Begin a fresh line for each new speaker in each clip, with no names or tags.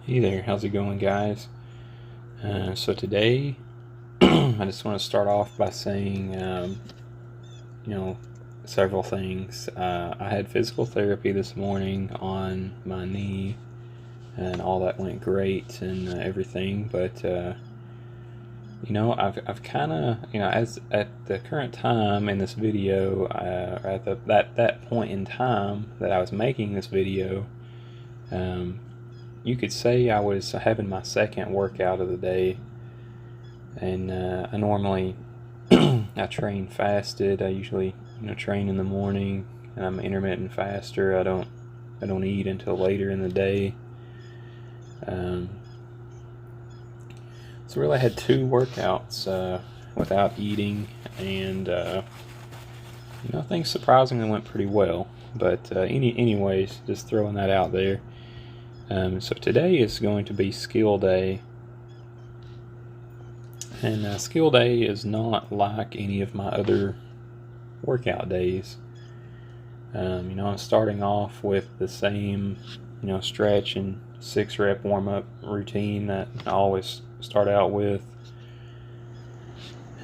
Hey there, how's it going, guys? So today, I just want to start off by saying, you know, several things. I had physical therapy this morning on my knee, and all that went great and everything. But I've kind of, as at the current time in this video, or at that point in time that I was making this video, um, you could say I was having my second workout of the day, and I normally I train fasted. I usually train in the morning, and I'm an intermittent faster. I don't eat until later in the day. Um, so really, I had two workouts without eating, and things surprisingly went pretty well. But anyways, just throwing that out there. So today is going to be Skill Day. And Skill Day is not like any of my other workout days. I'm starting off with the same, stretch and 6-rep warm-up routine that I always start out with.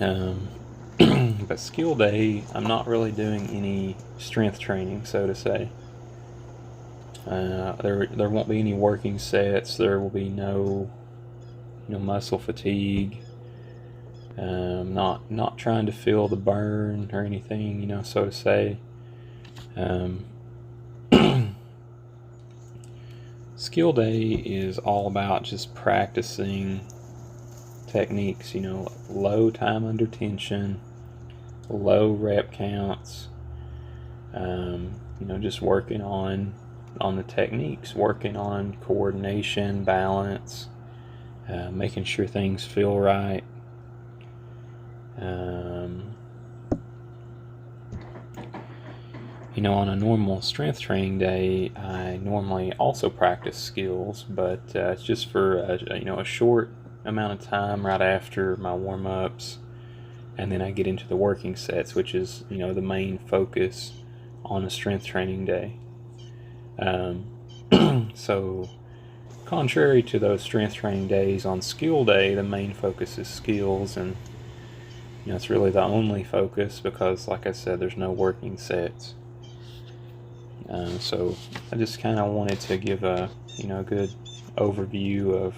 But Skill Day, I'm not really doing any strength training, so to say. There won't be any working sets. There will be no muscle fatigue. Not trying to feel the burn or anything, so to say. Skill Day is all about just practicing techniques, low time under tension, low rep counts, just working on the techniques, working on coordination, balance, making sure things feel right. On a normal strength training day, I normally also practice skills, but it's just for a short amount of time right after my warm-ups, and then I get into the working sets, which is the main focus on a strength training day. So contrary to those strength training days, on Skill Day the main focus is skills, and it's really the only focus because, like I said, there's no working sets. So I just kind of wanted to give a good overview of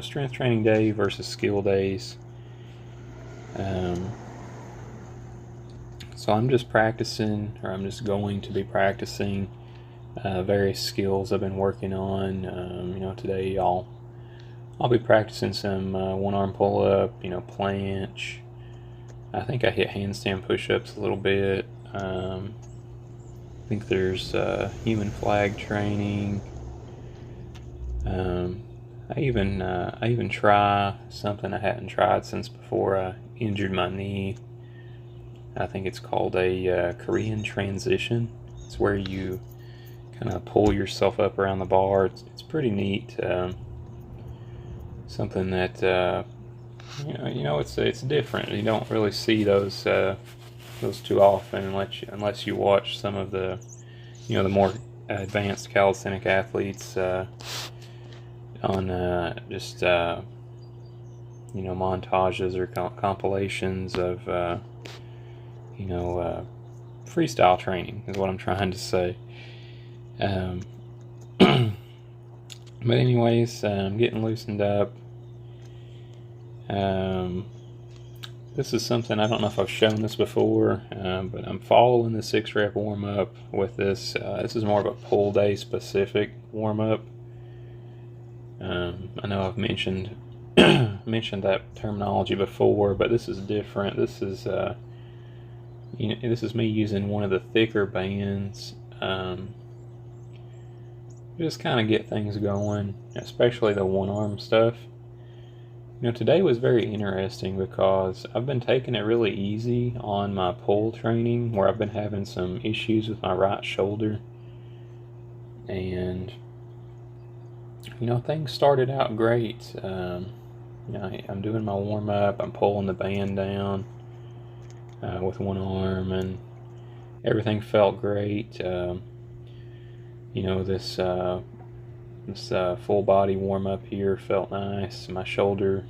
strength training day versus skill days. So I'm just practicing, or I'm just going to be practicing various skills I've been working on. Today I'll be practicing some one-arm pull-up, planche. I think I hit handstand push-ups a little bit. I think there's human flag training. I even try something I hadn't tried since before I injured my knee. I think it's called a Korean transition. It's where you kind of pull yourself up around the bar. It's pretty neat. Something that it's different. You don't really see those too often unless you watch some of the the more advanced calisthenic athletes on just montages or compilations of freestyle training is what I'm trying to say. But anyways, I'm getting loosened up. This is something, I don't know if I've shown this before, but I'm following the 6-rep warm-up with this. This is more of a pull day specific warm-up. I know I've mentioned that terminology before, but this is different. This is this is me using one of the thicker bands, just kind of get things going, especially the one-arm stuff. Today was very interesting because I've been taking it really easy on my pull training, where I've been having some issues with my right shoulder. And, things started out great. I'm doing my warm-up, I'm pulling the band down with one arm, and everything felt great. This This full body warm up here felt nice. My shoulder,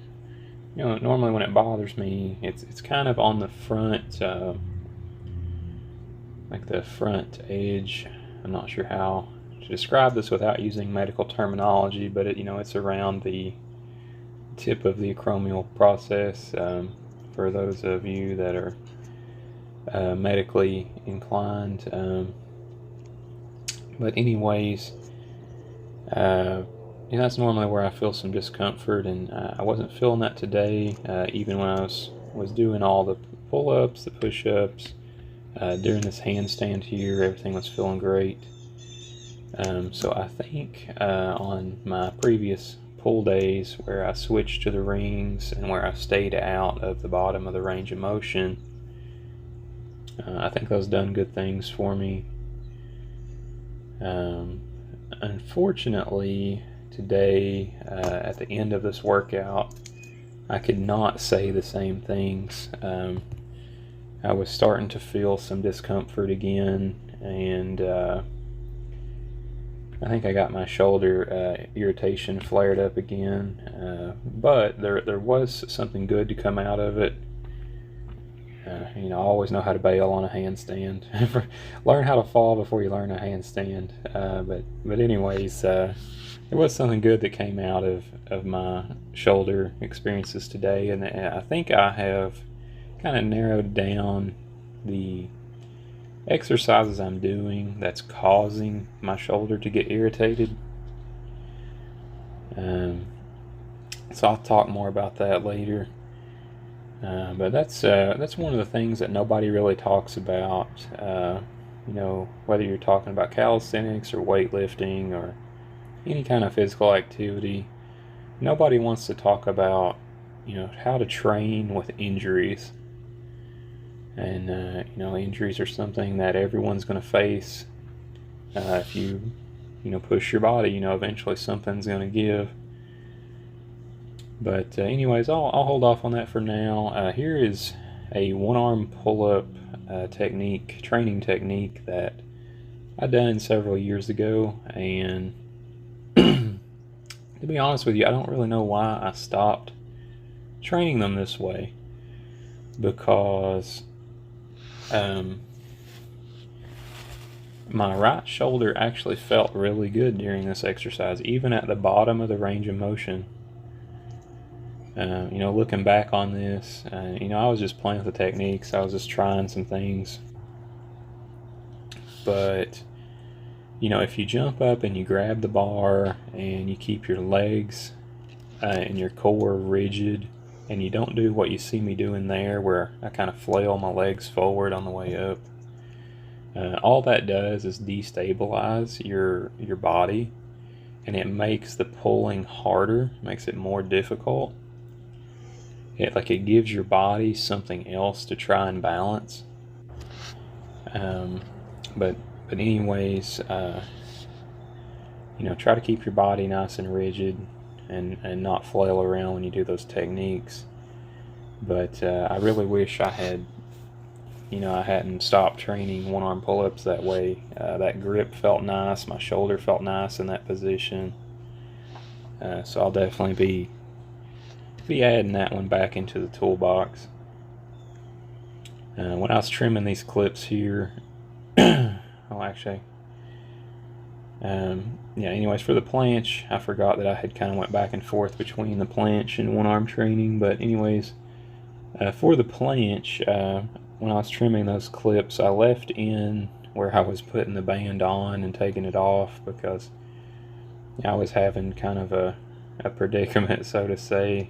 normally when it bothers me, it's kind of on the front, like the front edge. I'm not sure how to describe this without using medical terminology, but it's around the tip of the acromial process. For those of you that are medically inclined, but anyways, that's normally where I feel some discomfort, and I wasn't feeling that today. Even when I was doing all the pull-ups, the push-ups, during this handstand here, everything was feeling great. So I think on my previous pull days where I switched to the rings and where I stayed out of the bottom of the range of motion, I think those done good things for me. Unfortunately, today at the end of this workout, I could not say the same things. I was starting to feel some discomfort again, and I think I got my shoulder irritation flared up again, but there was something good to come out of it. I always know how to bail on a handstand. Learn how to fall before you learn a handstand. But anyways, there was something good that came out of my shoulder experiences today, and I think I have kind of narrowed down the exercises I'm doing that's causing my shoulder to get irritated. So I'll talk more about that later. But that's one of the things that nobody really talks about. Whether you're talking about calisthenics or weightlifting or any kind of physical activity, nobody wants to talk about how to train with injuries. And injuries are something that everyone's going to face. If you push your body, eventually something's going to give. But anyways, I'll hold off on that for now. Here is a one-arm pull-up training technique that I done several years ago, and to be honest with you, I don't really know why I stopped training them this way, because my right shoulder actually felt really good during this exercise, even at the bottom of the range of motion. Looking back on this, I was just playing with the techniques. I was just trying some things. But, if you jump up and you grab the bar and you keep your legs and your core rigid, and you don't do what you see me doing there where I kind of flail my legs forward on the way up, all that does is destabilize your body, and it makes the pulling harder, makes it more difficult. It gives your body something else to try and balance. But anyways, try to keep your body nice and rigid and not flail around when you do those techniques. But I really wish I had, I hadn't stopped training one-arm pull-ups that way. That grip felt nice. My shoulder felt nice in that position. So I'll definitely be adding that one back into the toolbox. When I was trimming these clips here, anyways, for the planche, I forgot that I had kind of went back and forth between the planche and one-arm training. But anyways, for the planche, when I was trimming those clips, I left in where I was putting the band on and taking it off, because I was having kind of a predicament, so to say,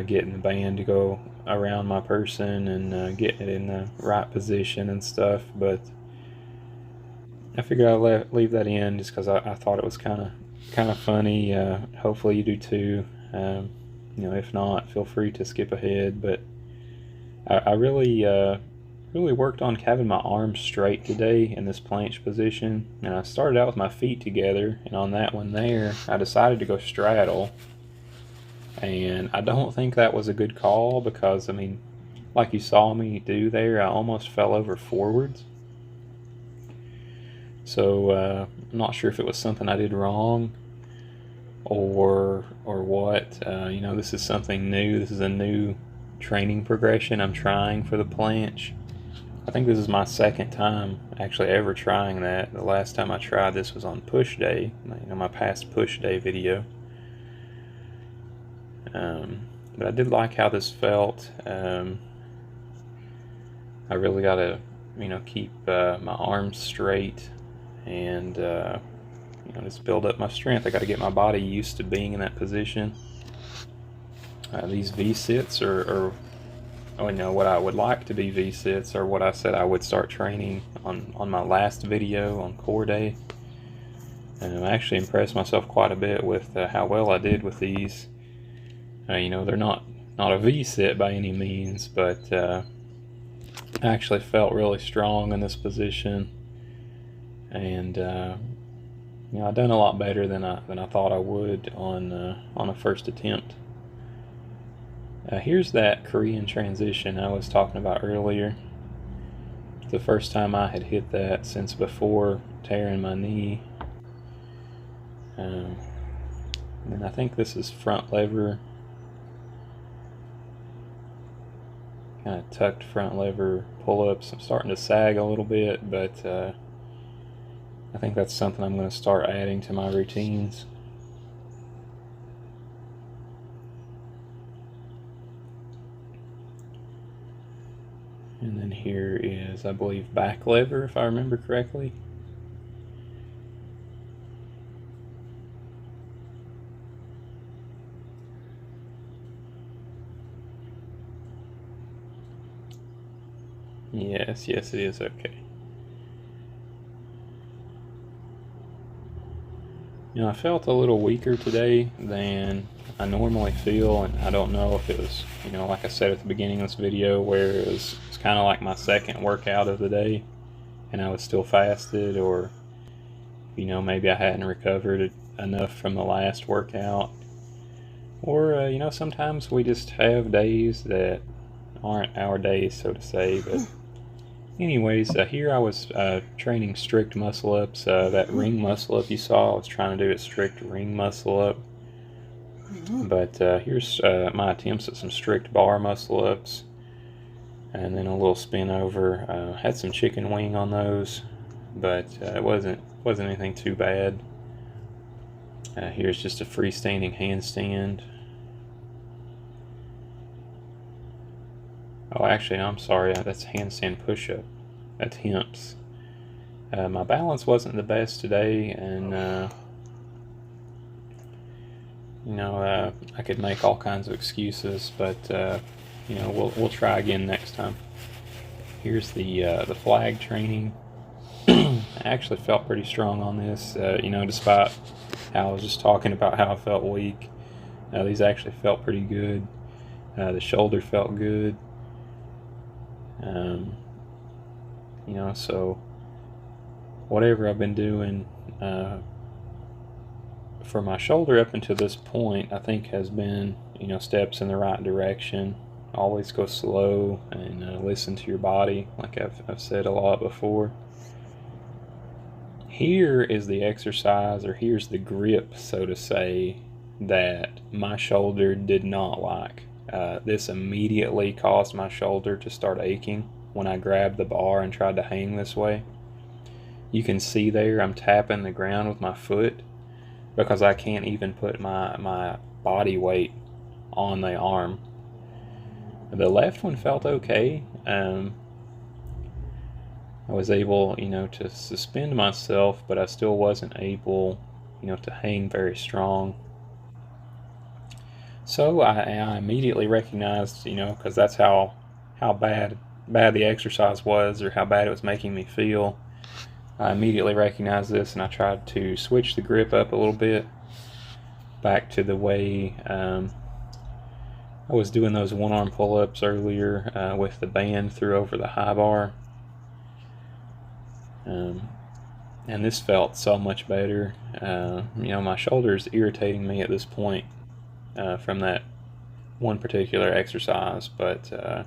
getting the band to go around my person and getting it in the right position and stuff. But I figured I'd leave that in just because I thought it was kind of funny. Hopefully you do too. If not, feel free to skip ahead. But I really worked on having my arms straight today in this planche position, and I started out with my feet together, and on that one there I decided to go straddle, and I don't think that was a good call, because like you saw me do there, I almost fell over forwards. So I'm not sure if it was something I did wrong or what. You know, this is something new. This is a new training progression I'm trying for the planche. I think this is my second time actually ever trying that. The last time I tried this was on push day, you know, my past push day video. But I did like how this felt. I really got to, you know, keep my arms straight and you know, just build up my strength. I got to get my body used to being in that position. These V-sits are you know, what I would like to be V-sits are what I said I would start training on my last video on core day. And I actually impressed myself quite a bit with how well I did with these. You know, they're not a V-sit by any means, but I actually felt really strong in this position. And you know, I've done a lot better than I thought I would on a first attempt. Here's that Korean transition I was talking about earlier. It's the first time I had hit that since before tearing my knee. And I think this is front lever. Kind of tucked front lever pull-ups. I'm starting to sag a little bit, but I think that's something I'm going to start adding to my routines. And then here is, I believe, back lever, if I remember correctly. Yes, it is okay. You know, I felt a little weaker today than I normally feel, and I don't know if it was, you know, like I said at the beginning of this video, where it's kind of like my second workout of the day, and I was still fasted, or, you know, maybe I hadn't recovered enough from the last workout, or, you know, sometimes we just have days that aren't our days, so to say, but anyways, here I was training strict muscle ups. That ring muscle up you saw, I was trying to do a strict ring muscle up. But here's my attempts at some strict bar muscle ups. And then a little spin over. Had some chicken wing on those, but it wasn't anything too bad. Here's just a freestanding handstand. Oh, actually, I'm sorry, that's handstand push-up attempts. My balance wasn't the best today, and you know, I could make all kinds of excuses, but you know, we'll try again next time. Here's the flag training. I actually felt pretty strong on this, you know, despite how I was just talking about how I felt weak. These actually felt pretty good. The shoulder felt good. You know, so whatever I've been doing for my shoulder up until this point, I think has been, you know, steps in the right direction. Always go slow and listen to your body, like I've said a lot before. Here is the exercise, or here's the grip, so to say, that my shoulder did not like. This immediately caused my shoulder to start aching when I grabbed the bar and tried to hang this way. You can see there I'm tapping the ground with my foot because I can't even put my body weight on the arm. The left one felt okay. I was able, you know, to suspend myself, but I still wasn't able, you know, to hang very strong. So I immediately recognized, you know, because that's how bad the exercise was, or how bad it was making me feel. I immediately recognized this, and I tried to switch the grip up a little bit back to the way I was doing those one-arm pull-ups earlier with the band through over the high bar. And this felt so much better. You know, my shoulder is irritating me at this point from that one particular exercise, but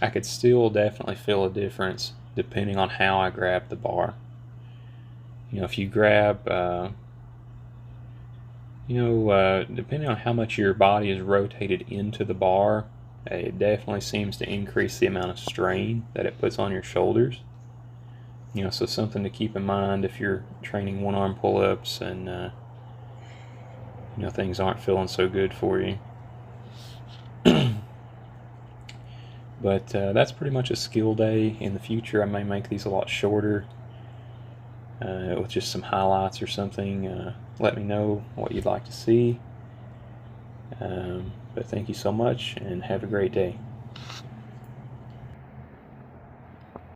I could still definitely feel a difference depending on how I grabbed the bar. if you grab, depending on how much your body is rotated into the bar, it definitely seems to increase the amount of strain that it puts on your shoulders. So something to keep in mind if you're training one-arm pull-ups and things aren't feeling so good for you. But that's pretty much a skill day. In the future, I may make these a lot shorter with just some highlights or something. Let me know what you'd like to see. But thank you so much, and have a great day.